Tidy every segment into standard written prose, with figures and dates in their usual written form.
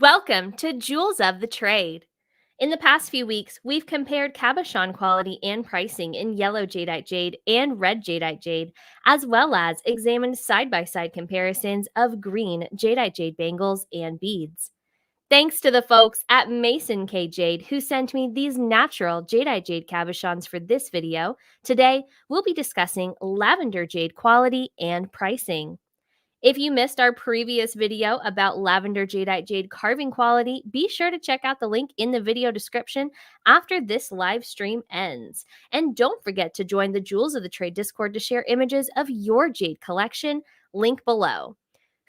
Welcome to Jewels of the Trade. In the past few weeks, we've compared cabochon quality and pricing in yellow jadeite jade and red jadeite jade, as well as examined side-by-side comparisons of green jadeite jade bangles and beads. Thanks to the folks at Mason K Jade who sent me these natural jadeite jade cabochons for this video. Today, we'll be discussing lavender jade quality and pricing. If you missed our previous video about lavender jadeite jade carving quality, be sure to check out the link in the video description after this live stream ends. And don't forget to join the Jewels of the Trade Discord to share images of your jade collection, link below.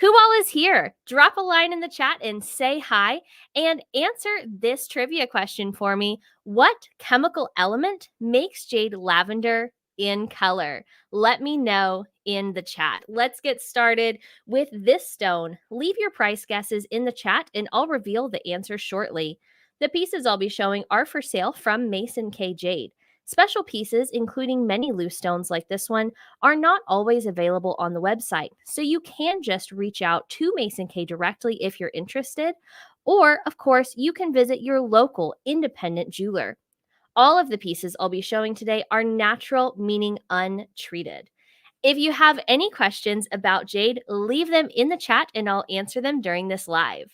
Who all is here? Drop a line in the chat and say hi and answer this trivia question for me. What chemical element makes jade lavender in color? Let me know in the chat. Let's get started with this stone. Leave your price guesses in the chat and I'll reveal the answer shortly. The pieces I'll be showing are for sale from Mason K Jade. Special pieces, including many loose stones like this one, are not always available on the website, so you can just reach out to Mason K directly if you're interested, or, of course, you can visit your local independent jeweler. All of the pieces I'll be showing today are natural, meaning untreated. If you have any questions about jade, leave them in the chat and I'll answer them during this live.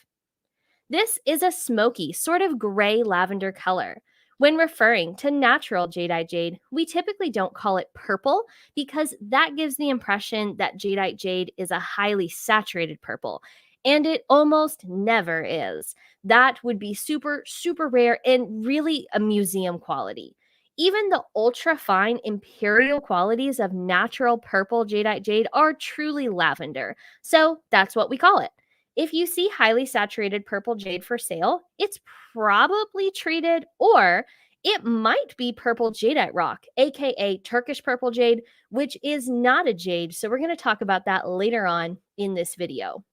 This is a smoky, sort of gray lavender color. When referring to natural jadeite jade, we typically don't call it purple because that gives the impression that jadeite jade is a highly saturated purple, and it almost never is. That would be super, super rare and really a museum quality. Even the ultra fine imperial qualities of natural purple jadeite jade are truly lavender, so that's what we call it. If you see highly saturated purple jade for sale, it's probably treated, or it might be purple jadeite rock, aka Turkish purple jade, which is not a jade. So we're going to talk about that later on in this video.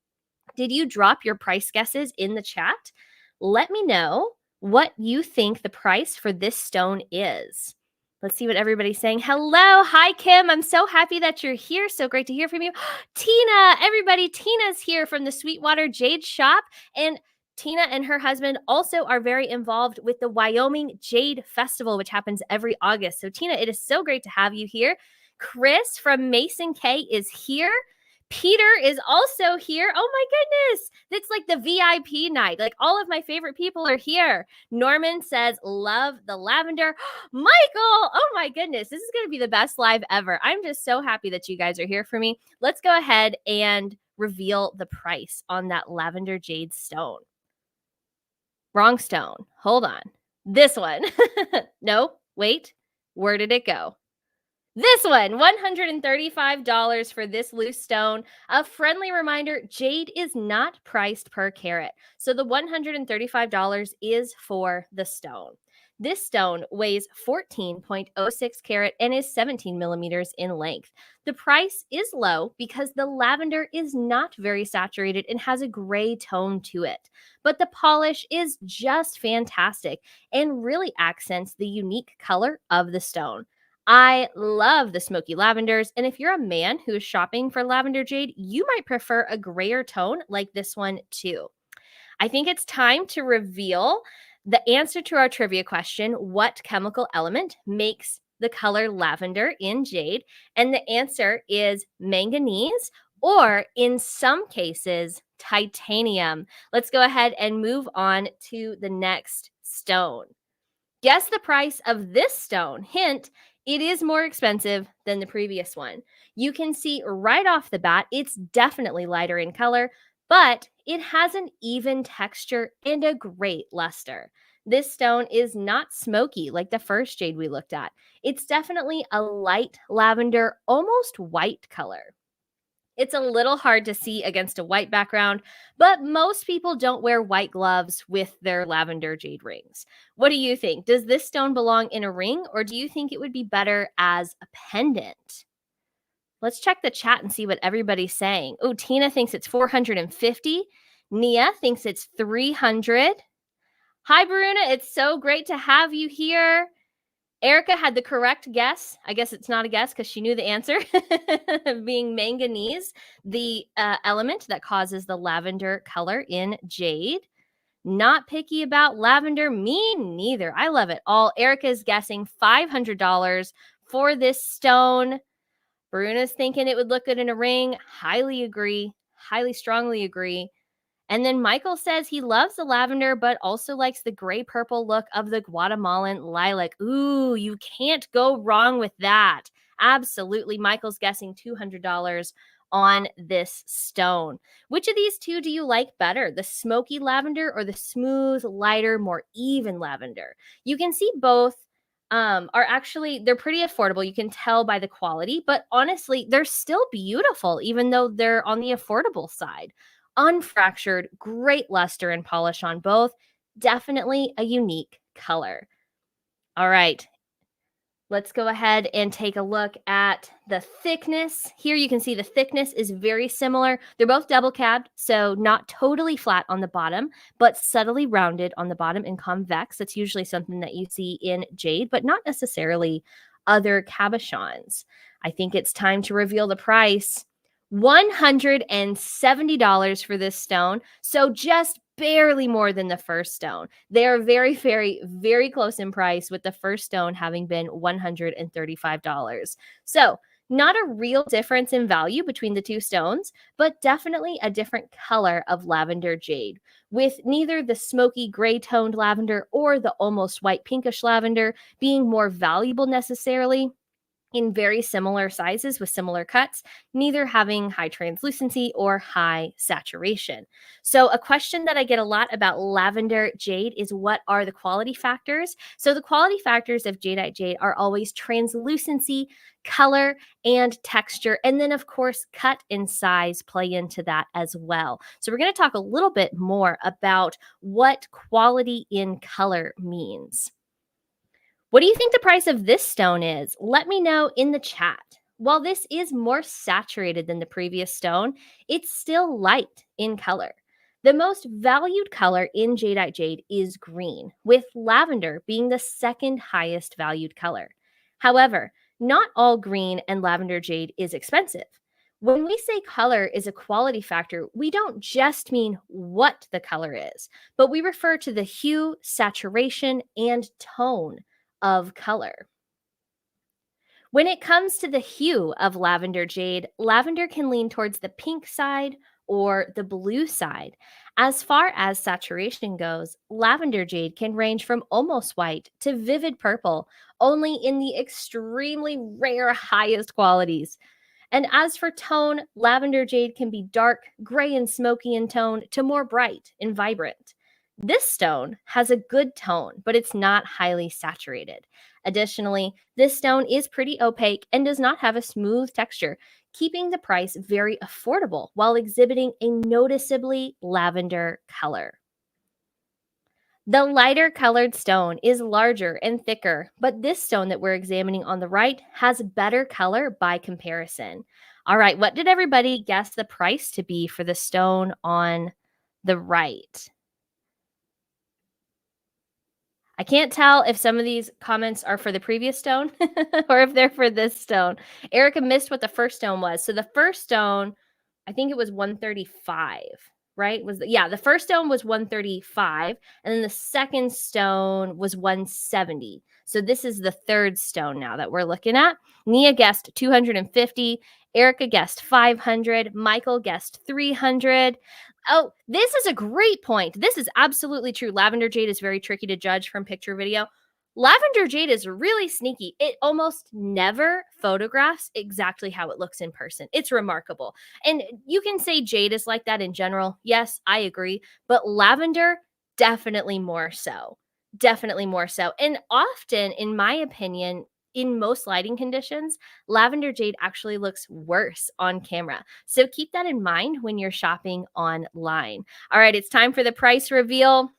Did you drop your price guesses in the chat? Let me know what you think the price for this stone is. Let's see what everybody's saying. Hello. Hi, Kim. I'm so happy that you're here. So great to hear from you. Tina, everybody. Tina's here from the Sweetwater Jade Shop. And Tina and her husband also are very involved with the Wyoming Jade Festival, which happens every August. So, Tina, it is so great to have you here. Chris from Mason K is here. Peter is also here. Oh my goodness. It's like the VIP night. Like all of my favorite people are here. Norman says, love the lavender. Michael, oh my goodness. This is going to be the best live ever. I'm just so happy that you guys are here for me. Let's go ahead and reveal the price on that lavender jade stone. Wrong stone. Hold on. This one. No, wait. Where did it go? This one, $135 for this loose stone. A friendly reminder, jade is not priced per carat. So the $135 is for the stone. This stone weighs 14.06 carat and is 17 millimeters in length. The price is low because the lavender is not very saturated and has a gray tone to it. But the polish is just fantastic and really accents the unique color of the stone. I love the smoky lavenders, and if you're a man who is shopping for lavender jade, you might prefer a grayer tone like this one too. I think it's time to reveal the answer to our trivia question, what chemical element makes the color lavender in jade? And the answer is manganese, or in some cases, titanium. Let's go ahead and move on to the next stone. Guess the price of this stone. Hint, it is more expensive than the previous one. You can see right off the bat, it's definitely lighter in color, but it has an even texture and a great luster. This stone is not smoky like the first jade we looked at. It's definitely a light lavender, almost white color. It's a little hard to see against a white background, but most people don't wear white gloves with their lavender jade rings. What do you think? Does this stone belong in a ring, or do you think it would be better as a pendant? Let's check the chat and see what everybody's saying. Oh, Tina thinks it's 450. Nia thinks it's 300. Hi, Bruna. It's so great to have you here. Erica had the correct guess. I guess it's not a guess because she knew the answer, being manganese, the element that causes the lavender color in jade. Not picky about lavender. Me neither. I love it all. Erica's guessing $500 for this stone. Bruna's thinking it would look good in a ring. Highly agree. Highly strongly agree. And then Michael says he loves the lavender, but also likes the gray purple look of the Guatemalan lilac. Ooh, you can't go wrong with that. Absolutely. Michael's guessing $200 on this stone. Which of these two do you like better? The smoky lavender or the smooth, lighter, more even lavender? You can see both are actually, they're pretty affordable. You can tell by the quality, but honestly, they're still beautiful, even though they're on the affordable side. Unfractured, great luster and polish on both. Definitely a unique color. All right, let's go ahead and take a look at the thickness. Here you can see the thickness is very similar. They're both double cabbed, so not totally flat on the bottom, but subtly rounded on the bottom and convex. That's usually something that you see in jade, but not necessarily other cabochons. I think it's time to reveal the price. $170 for this stone. So just barely more than the first stone. They are very, very, very close in price, with the first stone having been $135. So not a real difference in value between the two stones, but definitely a different color of lavender jade, with neither the smoky gray toned lavender or the almost white pinkish lavender being more valuable necessarily, in very similar sizes with similar cuts, neither having high translucency or high saturation. So a question that I get a lot about lavender jade is, what are the quality factors? So the quality factors of jadeite jade are always translucency, color, and texture. And then of course, cut and size play into that as well. So we're going to talk a little bit more about what quality in color means. What do you think the price of this stone is? Let me know in the chat. While this is more saturated than the previous stone, it's still light in color. The most valued color in jadeite jade is green, with lavender being the second highest valued color. However, not all green and lavender jade is expensive. When we say color is a quality factor, we don't just mean what the color is, but we refer to the hue, saturation, and tone of color. When it comes to the hue of lavender jade, lavender can lean towards the pink side or the blue side. As far as saturation goes, lavender jade can range from almost white to vivid purple, only in the extremely rare highest qualities. And as for tone, lavender jade can be dark, gray, and smoky in tone to more bright and vibrant. This stone has a good tone, but it's not highly saturated. Additionally, this stone is pretty opaque and does not have a smooth texture, keeping the price very affordable while exhibiting a noticeably lavender color. The lighter colored stone is larger and thicker, but this stone that we're examining on the right has better color by comparison. All right, what did everybody guess the price to be for the stone on the right? I can't tell if some of these comments are for the previous stone or if they're for this stone. Erica missed what the first stone was. So the first stone, I think it was 135, right? The first stone was 135, and then the second stone was 170. So this is the third stone now that we're looking at. Nia guessed 250. Erica guessed 500. Michael guessed 300. Oh, this is a great point. This is absolutely true. Lavender jade is very tricky to judge from picture video. Lavender jade is really sneaky. It almost never photographs exactly how it looks in person. It's remarkable. And you can say jade is like that in general. Yes, I agree. But lavender, definitely more so. Definitely more so. And often, in my opinion, in most lighting conditions, lavender jade actually looks worse on camera. So keep that in mind when you're shopping online. All right, it's time for the price reveal.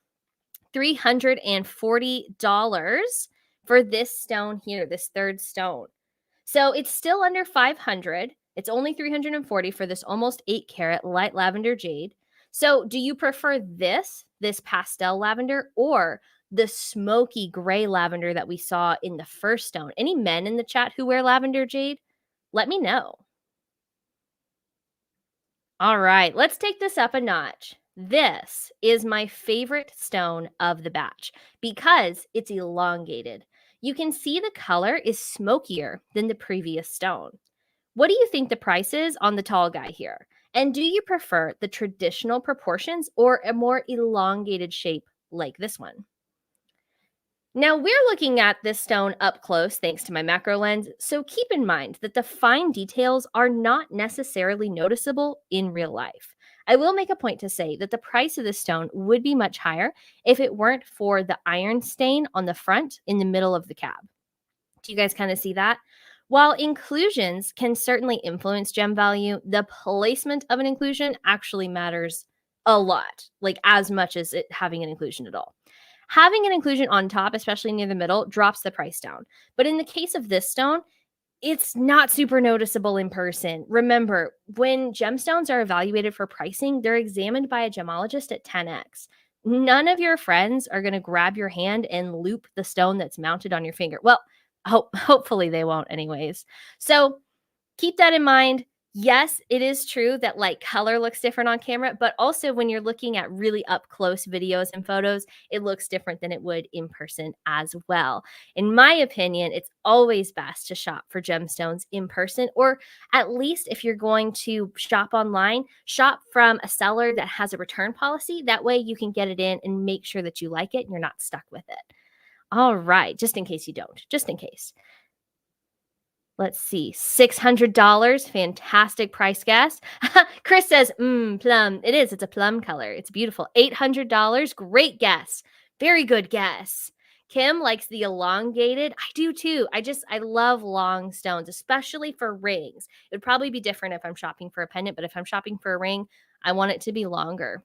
$340 for this stone here, this third stone. So it's still under 500. It's only 340 for this almost 8 karat light lavender jade. So do you prefer this pastel lavender, or the smoky gray lavender that we saw in the first stone? Any men in the chat who wear lavender jade? Let me know. All right, let's take this up a notch. This is my favorite stone of the batch because it's elongated. You can see the color is smokier than the previous stone. What do you think the price is on the tall guy here? And do you prefer the traditional proportions or a more elongated shape like this one? Now we're looking at this stone up close thanks to my macro lens, so keep in mind that the fine details are not necessarily noticeable in real life. I will make a point to say that the price of this stone would be much higher if it weren't for the iron stain on the front in the middle of the cab. Do you guys kind of see that? While inclusions can certainly influence gem value, the placement of an inclusion actually matters a lot, like as much as it having an inclusion at all. Having an inclusion on top, especially near the middle, drops the price down. But in the case of this stone, it's not super noticeable in person. Remember, when gemstones are evaluated for pricing, they're examined by a gemologist at 10x. None of your friends are going to grab your hand and loop the stone that's mounted on your finger. Well, hopefully they won't, anyways. So keep that in mind. Yes, it is true that like color looks different on camera, but also when you're looking at really up close videos and photos, it looks different than it would in person as well. In my opinion, it's always best to shop for gemstones in person, or at least if you're going to shop online, shop from a seller that has a return policy. That way you can get it in and make sure that you like it and you're not stuck with it. All right, just in case you don't, just in case. Let's see, $600. Fantastic price guess. Chris says, plum. It is. It's a plum color. It's beautiful. $800. Great guess. Very good guess. Kim likes the elongated. I do too. I love long stones, especially for rings. It would probably be different if I'm shopping for a pendant, but if I'm shopping for a ring, I want it to be longer.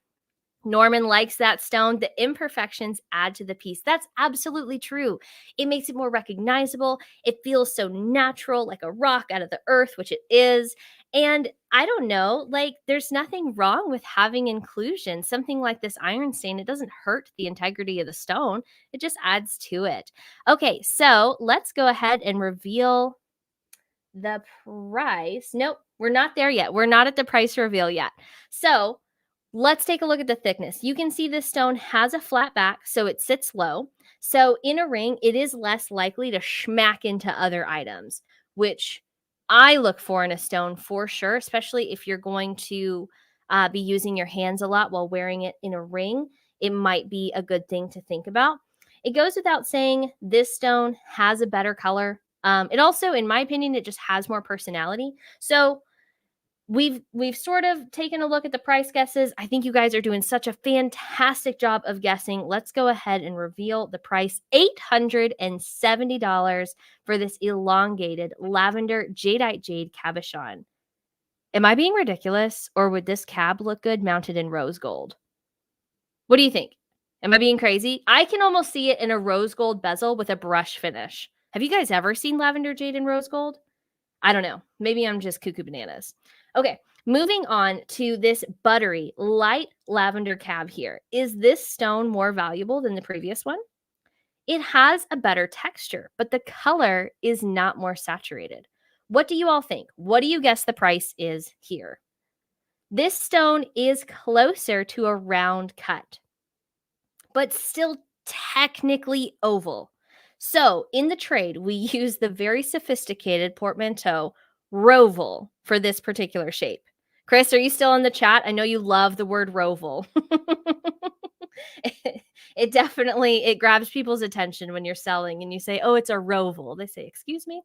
Norman likes that stone. The imperfections add to the piece. That's absolutely true. It makes it more recognizable. It feels so natural, like a rock out of the earth, which it is. And I don't know, like there's nothing wrong with having inclusion. Something like this iron stain, it doesn't hurt the integrity of the stone. It just adds to it. Okay, so let's go ahead and reveal the price. Nope, we're not there yet. We're not at the price reveal yet. So let's take a look at the thickness. You can see this stone has a flat back, so it sits low. So in a ring, it is less likely to smack into other items, which I look for in a stone for sure, especially if you're going to be using your hands a lot while wearing it in a ring. It might be a good thing to think about. It goes without saying, this stone has a better color. It also, in my opinion, it just has more personality. So we've sort of taken a look at the price guesses. I think you guys are doing such a fantastic job of guessing. Let's go ahead and reveal the price. $870 for this elongated lavender jadeite jade cabochon. Am I being ridiculous, or would this cab look good mounted in rose gold? What do you think? Am I being crazy? I can almost see it in a rose gold bezel with a brush finish. Have you guys ever seen lavender jade in rose gold? I don't know. Maybe I'm just cuckoo bananas. Okay, moving on to this buttery, light lavender cab here. Is this stone more valuable than the previous one? It has a better texture, but the color is not more saturated. What do you all think? What do you guess the price is here? This stone is closer to a round cut, but still technically oval. So in the trade, we use the very sophisticated portmanteau roval for this particular shape. Chris, are you still in the chat? I know you love the word roval. It definitely, it grabs people's attention when you're selling and you say, oh, it's a roval. They say, excuse me.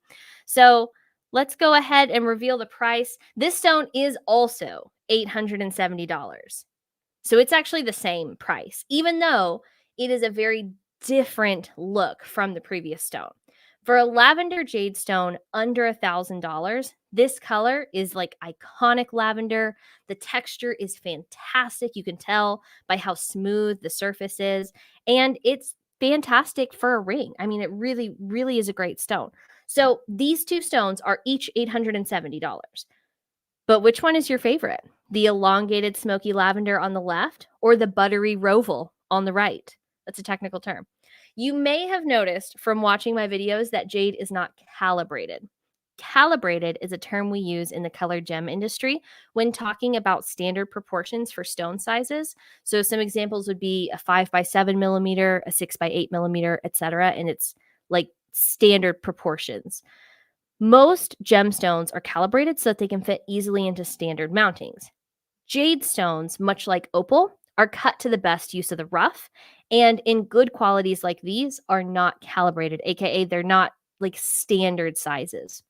So let's go ahead and reveal the price. This stone is also $870. So it's actually the same price, even though it is a very different look from the previous stone. For a lavender jade stone under $1,000, this color is like iconic lavender. The texture is fantastic. You can tell by how smooth the surface is, and it's fantastic for a ring. I mean, it really, really is a great stone. So these two stones are each $870. But which one is your favorite? The elongated smoky lavender on the left or the buttery roval on the right? That's a technical term. You may have noticed from watching my videos that jade is not calibrated. Calibrated is a term we use in the colored gem industry when talking about standard proportions for stone sizes. So some examples would be a 5 by 7 millimeter, a 6 by 8 millimeter, etc. And it's like standard proportions. Most gemstones are calibrated so that they can fit easily into standard mountings. Jade stones, much like opal, are cut to the best use of the rough, and in good qualities like these are not calibrated, aka they're not like standard sizes.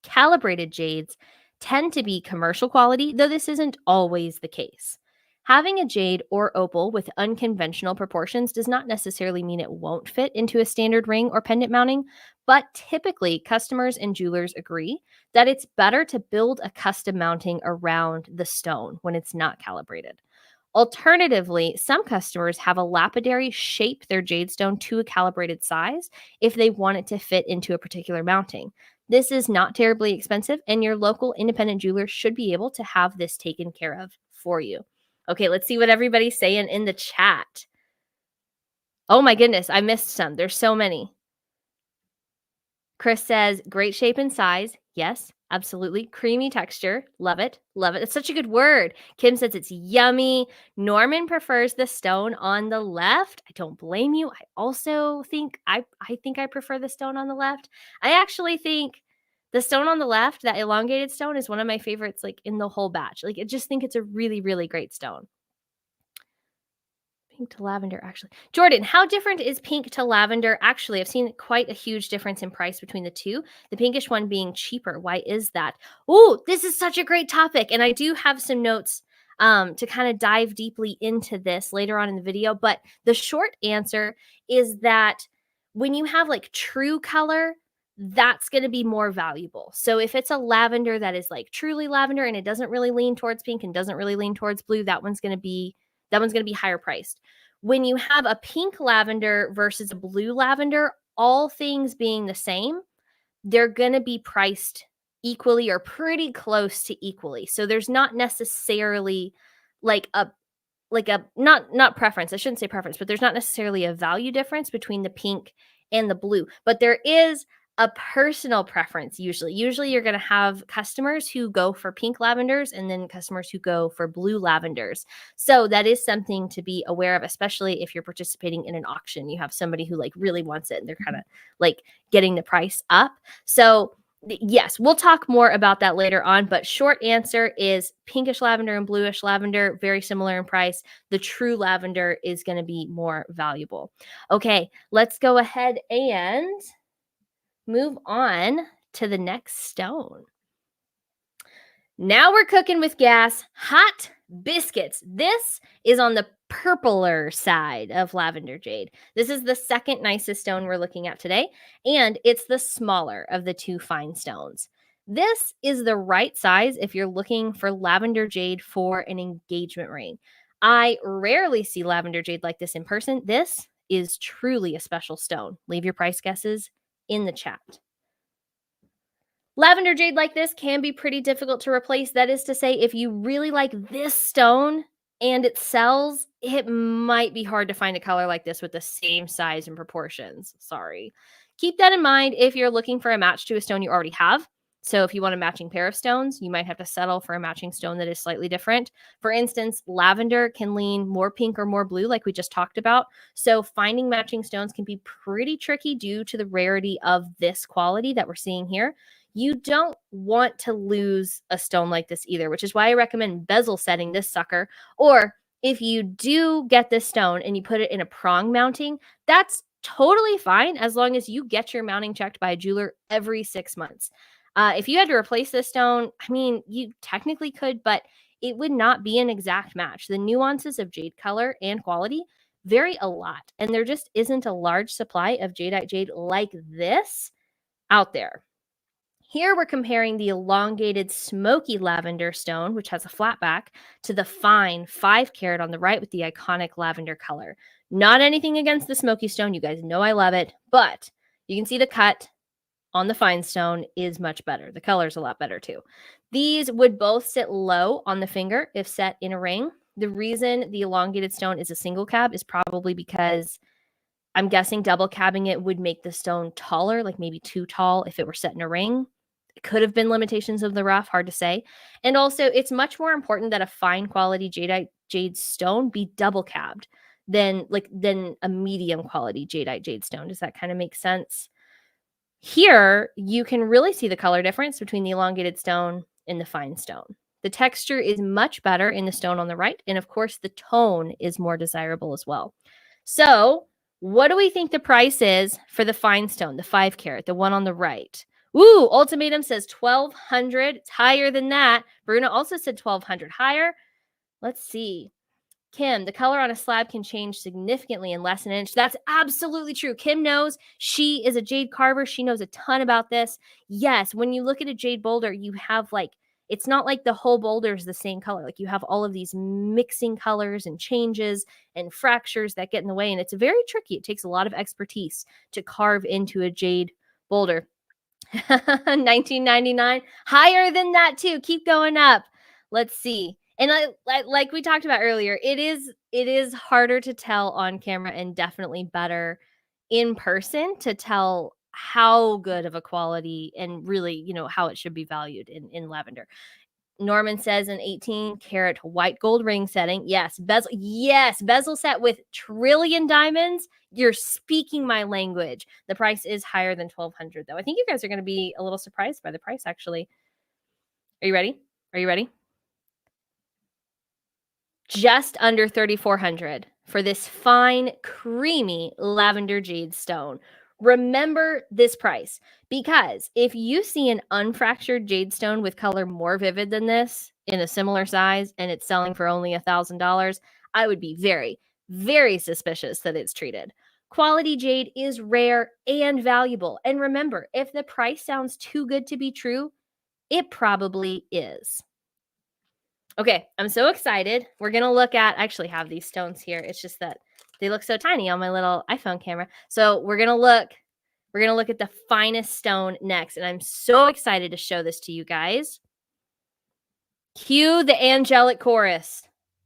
Calibrated jades tend to be commercial quality, though this isn't always the case. Having a jade or opal with unconventional proportions does not necessarily mean it won't fit into a standard ring or pendant mounting, but typically customers and jewelers agree that it's better to build a custom mounting around the stone when it's not calibrated. Alternatively, some customers have a lapidary shape their jade stone to a calibrated size if they want it to fit into a particular mounting. This is not terribly expensive, and your local independent jeweler should be able to have this taken care of for you. Okay, let's see what everybody's saying in the chat. Oh my goodness, I missed some. There's so many. Chris says, great shape and size. Yes, absolutely. Creamy texture. Love it. Love it. It's such a good word. Kim says it's yummy. Norman prefers the stone on the left. I don't blame you. I also think I think I prefer the stone on the left. I actually think the stone on the left, that elongated stone, is one of my favorites like in the whole batch. Like I just think it's a really, really great stone. Pink to lavender, actually. Jordan, how different is pink to lavender? Actually, I've seen quite a huge difference in price between the two, the pinkish one being cheaper. Why is that? Oh, this is such a great topic. And I do have some notes to kind of dive deeply into this later on in the video. But the short answer is that when you have like true color, that's going to be more valuable. So if it's a lavender that is like truly lavender and it doesn't really lean towards pink and doesn't really lean towards blue, that one's going to be higher priced. When you have a pink lavender versus a blue lavender, all things being the same, they're going to be priced equally or pretty close to equally. So there's not necessarily like a not preference. I shouldn't say preference, but there's not necessarily a value difference between the pink and the blue. But there is a personal preference usually. Usually you're going to have customers who go for pink lavenders and then customers who go for blue lavenders. So that is something to be aware of, especially if you're participating in an auction. You have somebody who like really wants it and they're kind of like getting the price up. So yes, we'll talk more about that later on, but short answer is pinkish lavender and bluish lavender, very similar in price. The true lavender is going to be more valuable. Okay, let's go ahead and move on to the next stone. Now we're cooking with gas. Hot biscuits. This is on the purpler side of lavender jade. This is the second nicest stone we're looking at today, and it's the smaller of the two fine stones. This is the right size if you're looking for lavender jade for an engagement ring. I rarely see lavender jade like this in person. This is truly a special stone. Leave your price guesses in the chat. Lavender jade like this can be pretty difficult to replace. That is to say, if you really like this stone and it sells, it might be hard to find a color like this with the same size and proportions. Sorry. Keep that in mind if you're looking for a match to a stone you already have. So if you want a matching pair of stones, you might have to settle for a matching stone that is slightly different. For instance, lavender can lean more pink or more blue, like we just talked about. So finding matching stones can be pretty tricky due to the rarity of this quality that we're seeing here. You don't want to lose a stone like this either, which is why I recommend bezel setting this sucker. Or if you do get this stone and you put it in a prong mounting, that's totally fine as long as you get your mounting checked by a jeweler every 6 months. If you had to replace this stone, I mean, you technically could, but it would not be an exact match. The nuances of jade color and quality vary a lot, and there just isn't a large supply of jadeite jade like this out there. Here we're comparing the elongated smoky lavender stone, which has a flat back, to the fine 5-carat on the right with the iconic lavender color. Not anything against the smoky stone. You guys know I love it, but you can see the cut on the fine stone is much better. The color's a lot better too. These would both sit low on the finger if set in a ring. The reason the elongated stone is a single cab is probably because I'm guessing double cabbing it would make the stone taller, like maybe too tall if it were set in a ring. It could have been limitations of the rough, hard to say. And also, it's much more important that a fine quality jadeite jade stone be double cabbed than a medium quality jadeite jade stone. Does that kind of make sense? Here, you can really see the color difference between the elongated stone and the fine stone. The texture is much better in the stone on the right, and of course, the tone is more desirable as well. So, what do we think the price is for the fine stone, the 5 carat, the one on the right? Ooh, Ultimatum says 1200. It's higher than that. Bruna also said 1200 higher. Let's see. Kim, the color on a slab can change significantly in less than an inch. That's absolutely true. Kim knows. She is a jade carver. She knows a ton about this. Yes, when you look at a jade boulder, you have it's not like the whole boulder is the same color. Like you have all of these mixing colors and changes and fractures that get in the way. And it's very tricky. It takes a lot of expertise to carve into a jade boulder. 1999, higher than that too. Keep going up. Let's see. And like we talked about earlier, it is harder to tell on camera and definitely better in person to tell how good of a quality and really, how it should be valued in lavender. Norman says an 18 karat white gold ring setting. Yes, bezel. Yes, bezel set with trillion diamonds. You're speaking my language. The price is higher than 1200 though. I think you guys are going to be a little surprised by the price actually. Are you ready? Are you ready? Just under 3400 for this fine, creamy lavender jade stone. Remember this price because if you see an unfractured jade stone with color more vivid than this in a similar size and it's selling for only $1,000, I would be very, very suspicious that it's treated. Quality jade is rare and valuable. And remember, if the price sounds too good to be true, it probably is. Okay, I'm so excited. We're going to look at, I actually have these stones here. It's just that they look so tiny on my little iPhone camera. So we're going to look at the finest stone next. And I'm so excited to show this to you guys. Cue the angelic chorus.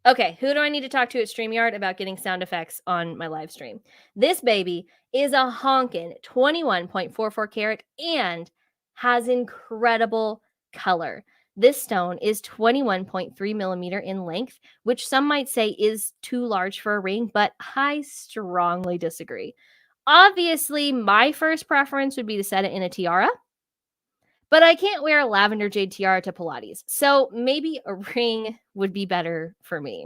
Okay, who do I need to talk to at StreamYard about getting sound effects on my live stream? This baby is a honkin' 21.44 karat and has incredible color. This stone is 21.3 millimeter in length, which some might say is too large for a ring, but I strongly disagree. Obviously, my first preference would be to set it in a tiara, but I can't wear a lavender jade tiara to Pilates, so maybe a ring would be better for me.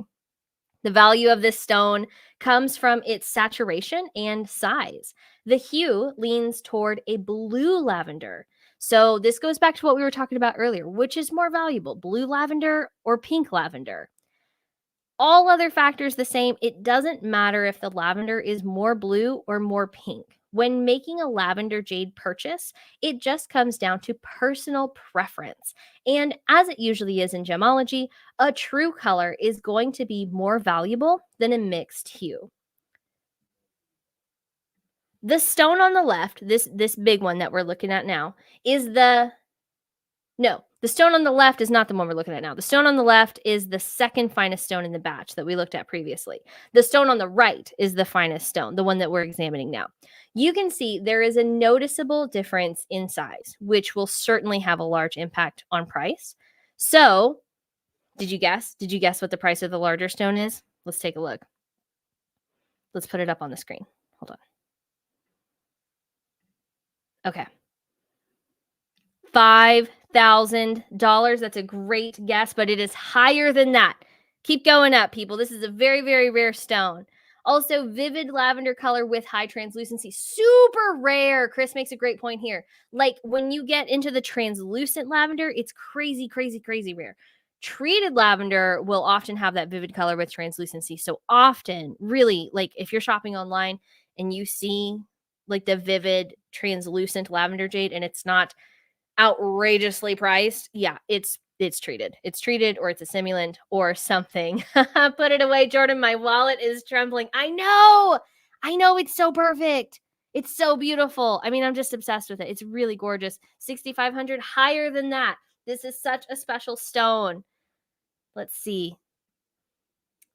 The value of this stone comes from its saturation and size. The hue leans toward a blue lavender. So this goes back to what we were talking about earlier. Which is more valuable, blue lavender or pink lavender? All other factors the same, it doesn't matter if the lavender is more blue or more pink. When making a lavender jade purchase, it just comes down to personal preference. And as it usually is in gemology, a true color is going to be more valuable than a mixed hue. The stone on the left, this big one that we're looking at now, is the stone on the left is not the one we're looking at now. The stone on the left is the second finest stone in the batch that we looked at previously. The stone on the right is the finest stone, the one that we're examining now. You can see there is a noticeable difference in size, which will certainly have a large impact on price. So, did you guess? Did you guess what the price of the larger stone is? Let's take a look. Let's put it up on the screen. Hold on. Okay. $5,000. That's a great guess, but it is higher than that. Keep going up, people. This is a very, very rare stone. Also, vivid lavender color with high translucency. Super rare. Chris makes a great point here. Like when you get into the translucent lavender, it's crazy, crazy, crazy rare. Treated lavender will often have that vivid color with translucency. So often, really, like if you're shopping online and you see like the vivid translucent lavender jade and it's not outrageously priced, yeah, it's treated. It's treated or it's a simulant or something. Put it away, Jordan. My wallet is trembling. I know. It's so perfect. It's so beautiful. I mean, I'm just obsessed with it. It's really gorgeous. 6,500 higher than that. This is such a special stone. Let's see.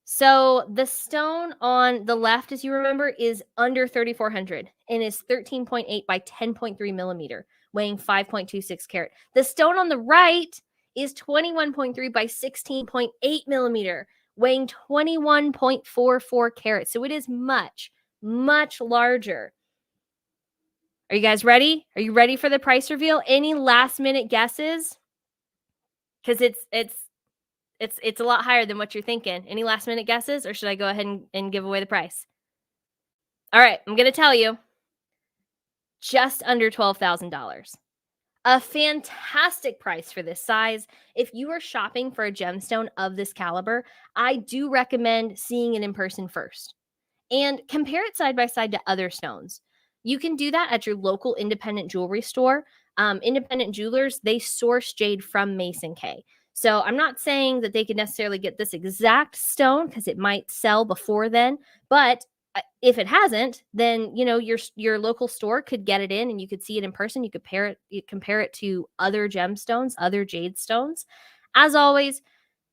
So the stone on the left, as you remember, is under 3,400 and is 13.8 by 10.3 millimeter, weighing 5.26 carat. The stone on the right is 21.3 by 16.8 millimeter, weighing 21.44 carats. So it is much, much larger. Are you guys ready? Are you ready for the price reveal? Any last minute guesses? Because it's a lot higher than what you're thinking. Any last minute guesses, or should I go ahead and give away the price? All right, I'm going to tell you. Just under $12,000. A fantastic price for this size. If you are shopping for a gemstone of this caliber, I do recommend seeing it in person first and compare it side by side to other stones. You can do that at your local independent jewelry store. Independent jewelers, they source jade from Mason K. So I'm not saying that they could necessarily get this exact stone because it might sell before then, but if it hasn't, then your local store could get it in and you could see it in person. You compare it to other gemstones, other jade stones. As always,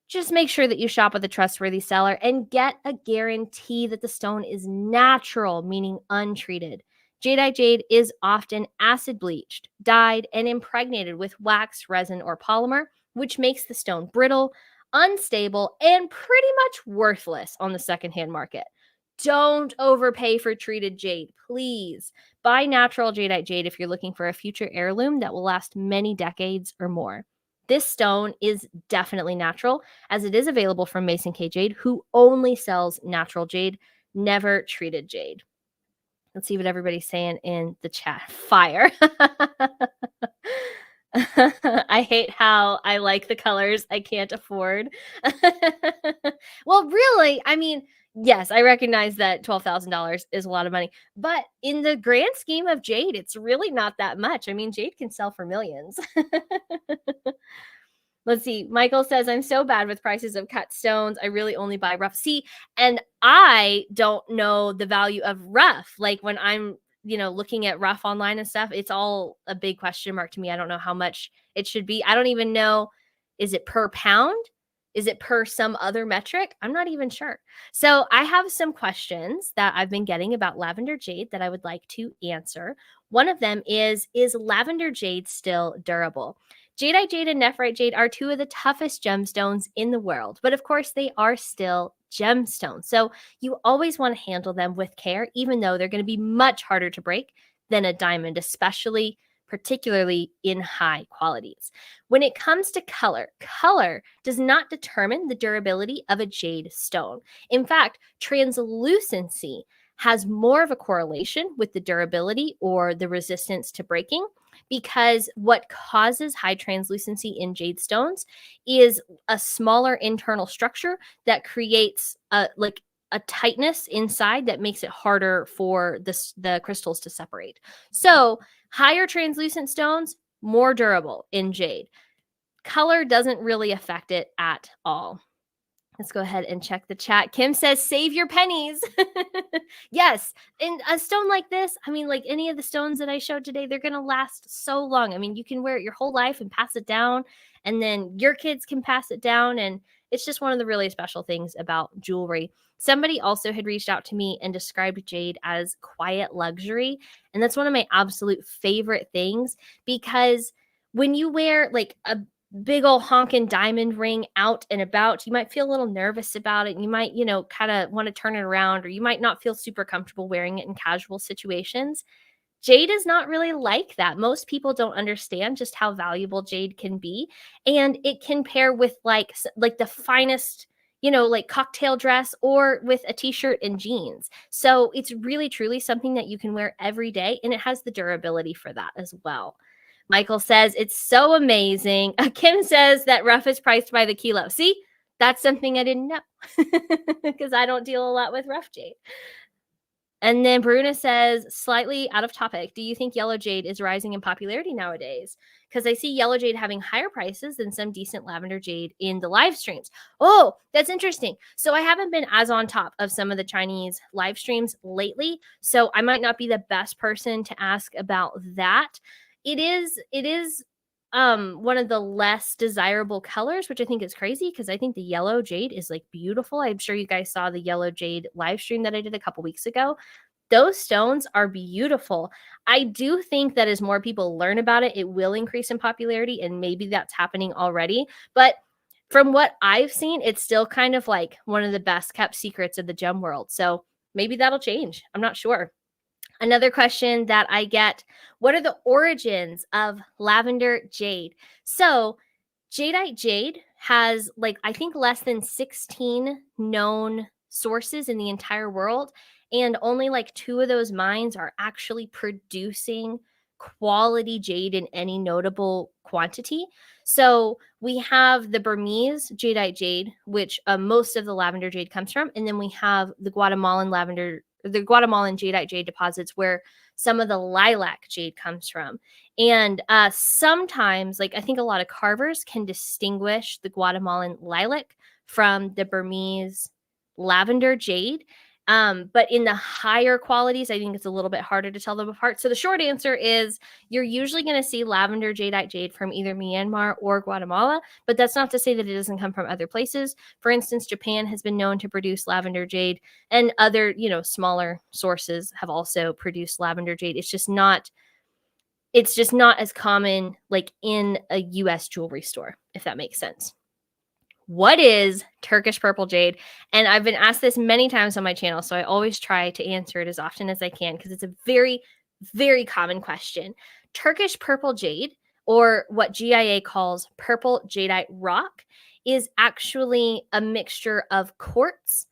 just make sure that you shop with a trustworthy seller and get a guarantee that the stone is natural, meaning untreated. Jadeite jade is often acid bleached, dyed, and impregnated with wax, resin, or polymer, which makes the stone brittle, unstable, and pretty much worthless on the secondhand market. Don't overpay for treated jade, please. Buy natural jadeite jade if you're looking for a future heirloom that will last many decades or more. This stone is definitely natural, as it is available from Mason K Jade, who only sells natural jade, never treated jade. Let's see what everybody's saying in the chat. Fire. I hate how I like the colors I can't afford. Well, really, I mean, yes, I recognize that $12,000 is a lot of money, but in the grand scheme of jade, it's really not that much. I mean, jade can sell for millions. Let's see. Michael says, I'm so bad with prices of cut stones. I really only buy rough. See, and I don't know the value of rough. Like when I'm, looking at rough online and stuff, it's all a big question mark to me. I don't know how much it should be. I don't even know. Is it per pound? Is it per some other metric? I'm not even sure. So I have some questions that I've been getting about lavender jade that I would like to answer. One of them is lavender jade still durable? Jadeite jade and nephrite jade are two of the toughest gemstones in the world, but of course they are still gemstones. So you always want to handle them with care, even though they're going to be much harder to break than a diamond, particularly in high qualities. When it comes to color, color does not determine the durability of a jade stone. In fact, translucency has more of a correlation with the durability or the resistance to breaking, because what causes high translucency in jade stones is a smaller internal structure that creates a tightness inside that makes it harder for the crystals to separate. So higher translucent stones, more durable in jade. Color doesn't really affect it at all. Let's go ahead and check the chat. Kim says, save your pennies. Yes. And a stone like this, I mean, like any of the stones that I showed today, they're going to last so long. I mean, you can wear it your whole life and pass it down, and then your kids can pass it down. And it's just one of the really special things about jewelry. Somebody also had reached out to me and described jade as quiet luxury. And that's one of my absolute favorite things, because when you wear like a big old honking diamond ring out and about, you might feel a little nervous about it. And you might, kind of want to turn it around, or you might not feel super comfortable wearing it in casual situations. Jade is not really like that. Most people don't understand just how valuable jade can be. And it can pair with like the finest, like cocktail dress, or with a t-shirt and jeans. So it's really, truly something that you can wear every day. And it has the durability for that as well. Michael says, it's so amazing. Kim says that rough is priced by the kilo. See, that's something I didn't know, because I don't deal a lot with rough jade. And then Bruna says, slightly out of topic, do you think yellow jade is rising in popularity nowadays? Because I see yellow jade having higher prices than some decent lavender jade in the live streams. Oh, that's interesting. So I haven't been as on top of some of the Chinese live streams lately, so I might not be the best person to ask about that. It is one of the less desirable colors, which I think is crazy, because I think the yellow jade is like beautiful. I'm sure you guys saw the yellow jade live stream that I did a couple weeks ago. Those stones are beautiful. I do think that as more people learn about it, it will increase in popularity, and maybe that's happening already. But from what I've seen, it's still kind of like one of the best kept secrets of the gem world. So maybe that'll change. I'm not sure. Another question that I get, what are the origins of lavender jade? So jadeite jade has like, I think less than 16 known sources in the entire world. And only like 2 of those mines are actually producing quality jade in any notable quantity. So we have the Burmese jadeite jade, which most of the lavender jade comes from. And then we have the Guatemalan jadeite jade deposits where some of the lilac jade comes from. And sometimes, like I think a lot of carvers can distinguish the Guatemalan lilac from the Burmese lavender jade. But in the higher qualities, I think it's a little bit harder to tell them apart. So the short answer is you're usually going to see lavender jadeite jade from either Myanmar or Guatemala, but that's not to say that it doesn't come from other places. For instance, Japan has been known to produce lavender jade, and other, smaller sources have also produced lavender jade. It's just not as common like in a US jewelry store, if that makes sense. What is Turkish purple jade? And I've been asked this many times on my channel, so I always try to answer it as often as I can because it's a very, very common question. Turkish purple jade, or what GIA calls purple jadeite rock, is actually a mixture of quartz,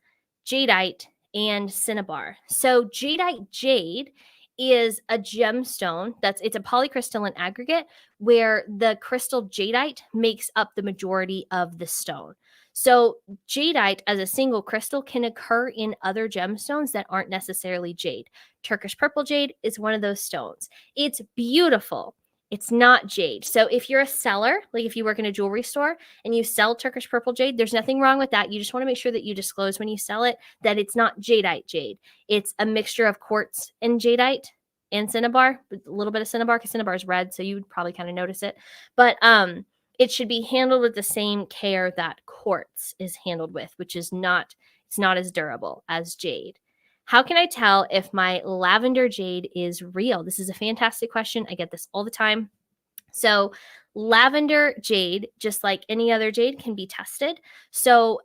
jadeite, and cinnabar. So jadeite jade is a gemstone it's a polycrystalline aggregate where the crystal jadeite makes up the majority of the stone. So jadeite as a single crystal can occur in other gemstones that aren't necessarily jade. Turkish purple jade is one of those stones. It's beautiful. It's not jade. So if you're a seller, like if you work in a jewelry store and you sell Turkish purple jade, there's nothing wrong with that. You just want to make sure that you disclose when you sell it that it's not jadeite jade. It's a mixture of quartz and jadeite and cinnabar, a little bit of cinnabar because cinnabar is red, so you would probably kind of notice it. But it should be handled with the same care that quartz is handled with, which is not as durable as jade. How can I tell if my lavender jade is real? This is a fantastic question. I get this all the time. So lavender jade, just like any other jade, can be tested. So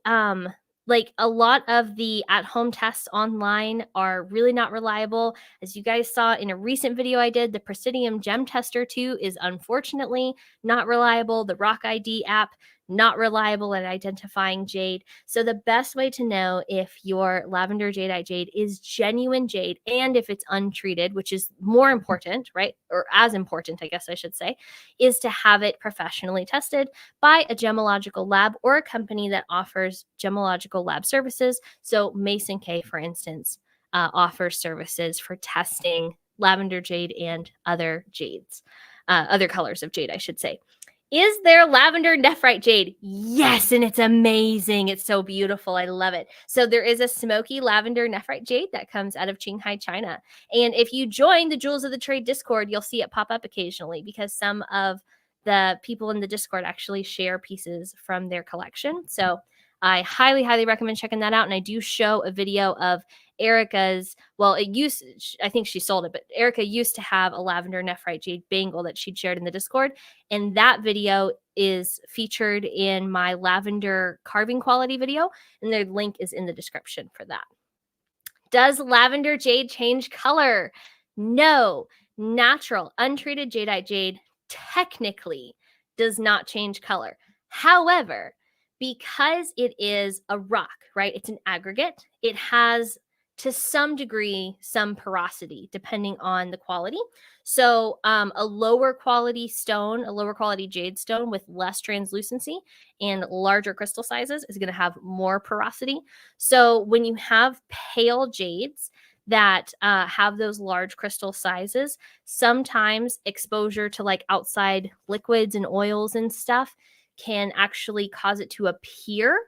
like a lot of the at-home tests online are really not reliable. As you guys saw in a recent video I did, the Presidium Gem Tester 2 is unfortunately not reliable. The Rock ID app, not reliable at identifying jade. So the best way to know if your lavender jadeite jade is genuine jade and if it's untreated, which is more important, right? Or as important, I guess I should say, is to have it professionally tested by a gemological lab or a company that offers gemological lab services. So Mason K, for instance, offers services for testing lavender jade and other jades, other colors of jade, I should say. Is there lavender nephrite jade? Yes, and it's amazing. It's so beautiful. I love it. So there is a smoky lavender nephrite jade that comes out of Qinghai, China. And if you join the Jewels of the Trade Discord, you'll see it pop up occasionally because some of the people in the Discord actually share pieces from their collection. So I highly, highly recommend checking that out. And I do show a video of Erica's, I think she sold it, but Erica used to have a lavender nephrite jade bangle that she'd shared in the Discord. And that video is featured in my lavender carving quality video. And the link is in the description for that. Does lavender jade change color? No. Natural, untreated jadeite jade technically does not change color. However, because it is a rock, right? It's an aggregate. It has, to some degree, some porosity depending on the quality. So a lower quality stone, a lower quality jade stone with less translucency and larger crystal sizes is going to have more porosity. So when you have pale jades that have those large crystal sizes, sometimes exposure to like outside liquids and oils and stuff can actually cause it to appear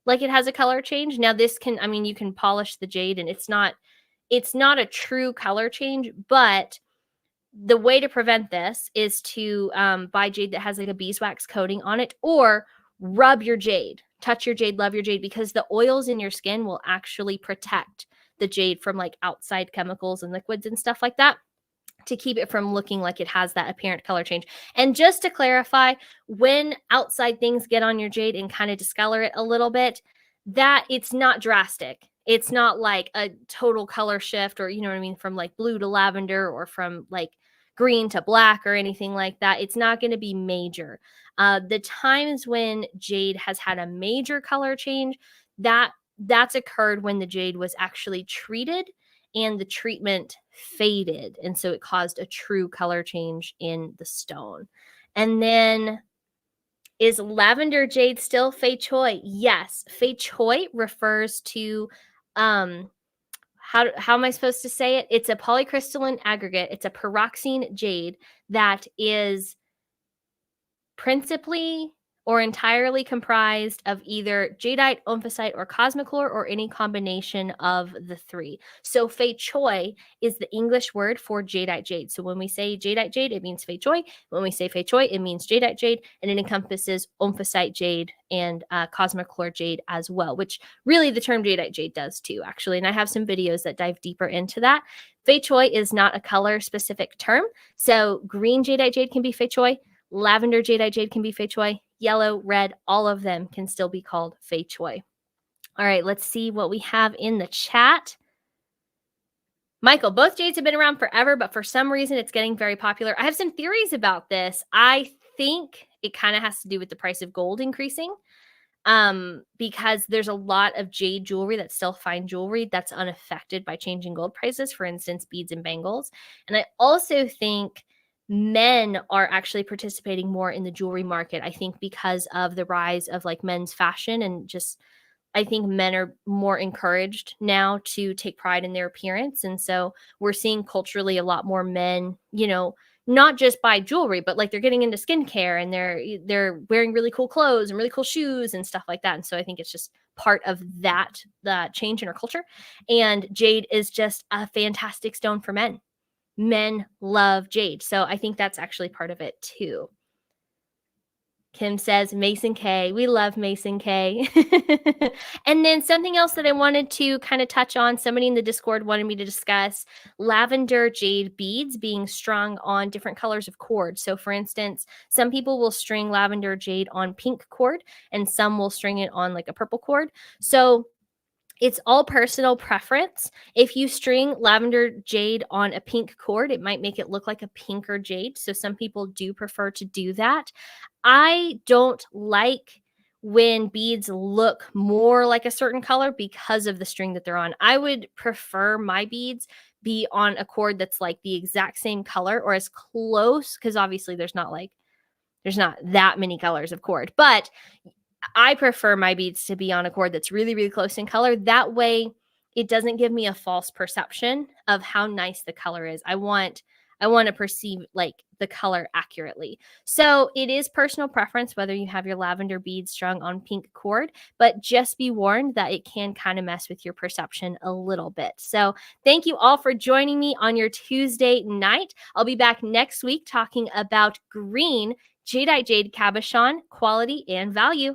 like it has a color change. Now this can, you can polish the jade and it's not a true color change, but the way to prevent this is to buy jade that has like a beeswax coating on it, or rub your jade, touch your jade, love your jade, because the oils in your skin will actually protect the jade from like outside chemicals and liquids and stuff like that, to keep it from looking like it has that apparent color change. And just to clarify, when outside things get on your jade and kind of discolor it a little bit, that it's not drastic. It's not like a total color shift, or, you know what I mean, from like blue to lavender, or from like green to black, or anything like that. It's not going to be major. The times when jade has had a major color change, that's occurred when the jade was actually treated and the treatment faded, and so it caused a true color change in the stone. And then, is lavender jade still fei choi? Yes. Fei choi refers to how am I supposed to say it? It's a polycrystalline aggregate. It's a pyroxene jade that is principally or entirely comprised of either jadeite, omphacite, or cosmochlor, or any combination of the three. So fei choi is the English word for jadeite jade. So when we say jadeite jade, it means fei choi. When we say fei choi, it means jadeite jade, and it encompasses omphacite jade and cosmochlor jade as well, which really the term jadeite jade does too, actually. And I have some videos that dive deeper into that. Fei choi is not a color specific term. So green jadeite jade can be fei choi. Lavender jadeite jade can be fei choi. Yellow, red, all of them can still be called fei choi. All right, let's see what we have in the chat. Michael, both jades have been around forever, but for some reason it's getting very popular. I have some theories about this. I think it kind of has to do with the price of gold increasing, because there's a lot of jade jewelry that's still fine jewelry that's unaffected by changing gold prices, for instance, beads and bangles. And I also think men are actually participating more in the jewelry market. I think because of the rise of like men's fashion, and just, I think men are more encouraged now to take pride in their appearance. And so we're seeing culturally a lot more men, you know, not just buy jewelry, but like they're getting into skincare, and they're wearing really cool clothes and really cool shoes and stuff like that. And so I think it's just part of that, the change in our culture. And jade is just a fantastic stone for men. Men love jade. So I think that's actually part of it too. Kim says, Mason K. We love Mason K. And then something else that I wanted to kind of touch on, somebody in the Discord wanted me to discuss lavender jade beads being strung on different colors of cord. So for instance, some people will string lavender jade on pink cord, and some will string it on like a purple cord. So it's all personal preference. If you string lavender jade on a pink cord, it might make it look like a pinker jade. So some people do prefer to do that. I don't like when beads look more like a certain color because of the string that they're on. I would prefer my beads be on a cord that's like the exact same color, or as close, because obviously there's not that many colors of cord, but I prefer my beads to be on a cord that's really, really close in color. That way it doesn't give me a false perception of how nice the color is. I want to perceive like the color accurately. So it is personal preference whether you have your lavender beads strung on pink cord, but just be warned that it can kind of mess with your perception a little bit. So thank you all for joining me on your Tuesday night. I'll be back next week talking about green jadeite jade cabochon, quality and value.